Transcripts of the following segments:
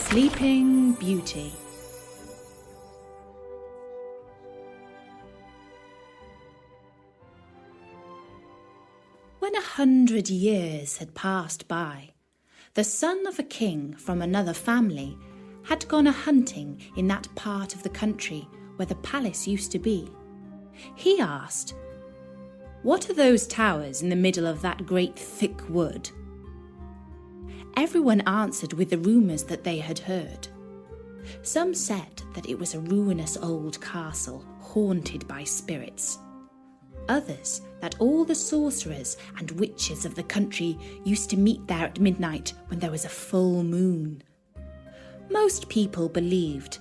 Sleeping Beauty. When 100 years had passed by, the son of a king from another family had gone a-hunting in that part of the country where the palace used to be. He asked, "What are those towers in the middle of that great thick wood?" Everyone answered with the rumours that they had heard. Some said that it was a ruinous old castle haunted by spirits. Others that all the sorcerers and witches of the country used to meet there at midnight when there was a full moon. Most people believed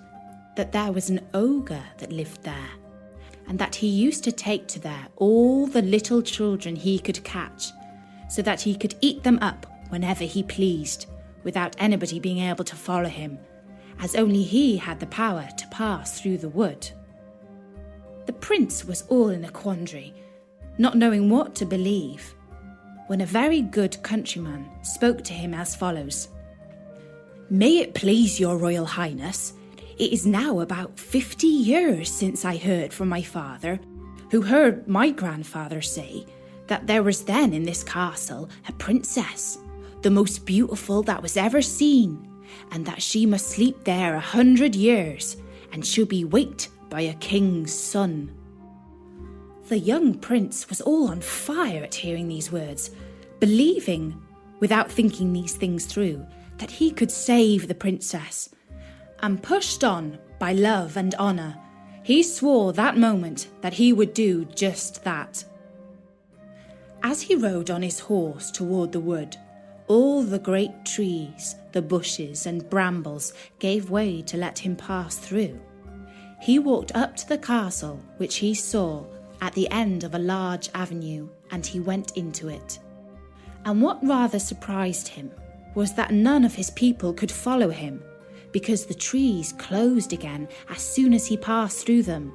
that there was an ogre that lived there, and that he used to take to there all the little children he could catch, so that he could eat them up whenever he pleased, without anybody being able to follow him, as only he had the power to pass through the wood. The prince was all in a quandary, not knowing what to believe, when a very good countryman spoke to him as follows. "May it please your royal highness, it is now about 50 years since I heard from my father, who heard my grandfather say that there was then in this castle a princess, the most beautiful that was ever seen, and that she must sleep there 100 years, and she'll be waked by a king's son." The young prince was all on fire at hearing these words, believing, without thinking these things through, that he could save the princess, and pushed on by love and honour, he swore that moment that he would do just that. As he rode on his horse toward the wood, all the great trees, the bushes and brambles gave way to let him pass through. He walked up to the castle, which he saw at the end of a large avenue, and he went into it. And what rather surprised him was that none of his people could follow him, because the trees closed again as soon as he passed through them.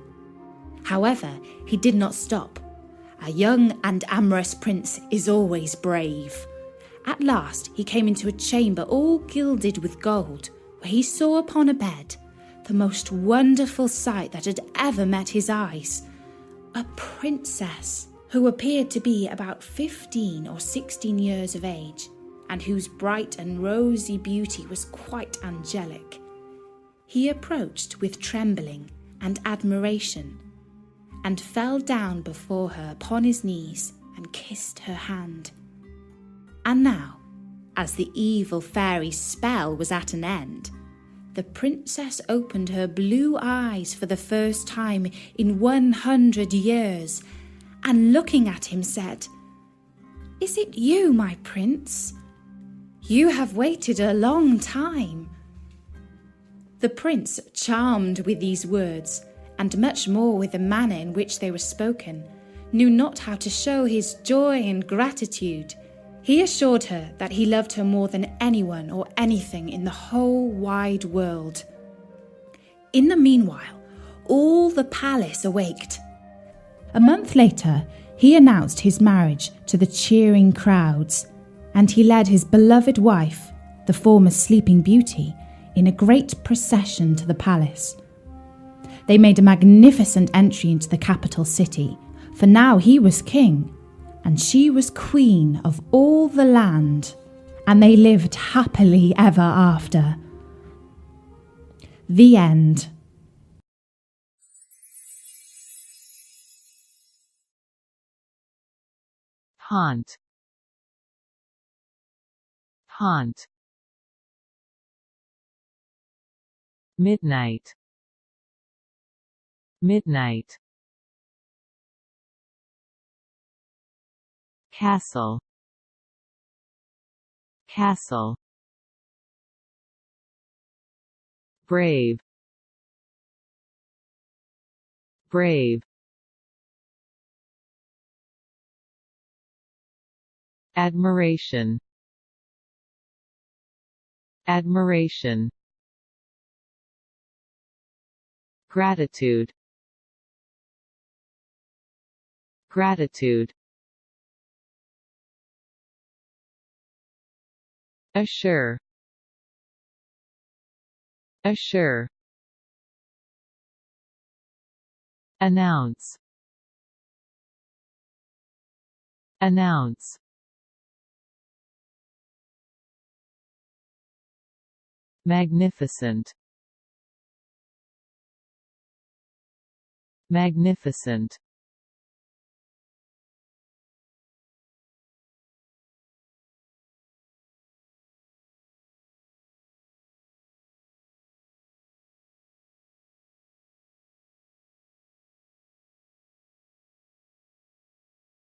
However, he did not stop. A young and amorous prince is always brave. At last he came into a chamber all gilded with gold, where he saw upon a bed the most wonderful sight that had ever met his eyes. A princess who appeared to be about 15 or 16 years of age, and whose bright and rosy beauty was quite angelic. He approached with trembling and admiration, and fell down before her upon his knees and kissed her hand. And now, as the evil fairy's spell was at an end, the princess opened her blue eyes for the first time in 100 years, and looking at him said, "Is it you, my prince? You have waited a long time." The prince, charmed with these words, and much more with the manner in which they were spoken, knew not how to show his joy and gratitude. He assured her that he loved her more than anyone or anything in the whole wide world. In the meanwhile, all the palace awaked. A month later, he announced his marriage to the cheering crowds, and he led his beloved wife, the former Sleeping Beauty, in a great procession to the palace. They made a magnificent entry into the capital city, for now he was king, and she was queen of all the land, and they lived happily ever after. The end. Haunt. Haunt. Midnight. Midnight. Castle. Castle. Brave. Brave. Admiration. Admiration. Gratitude. Gratitude. Assure. assure, announce, announce, magnificent, magnificent,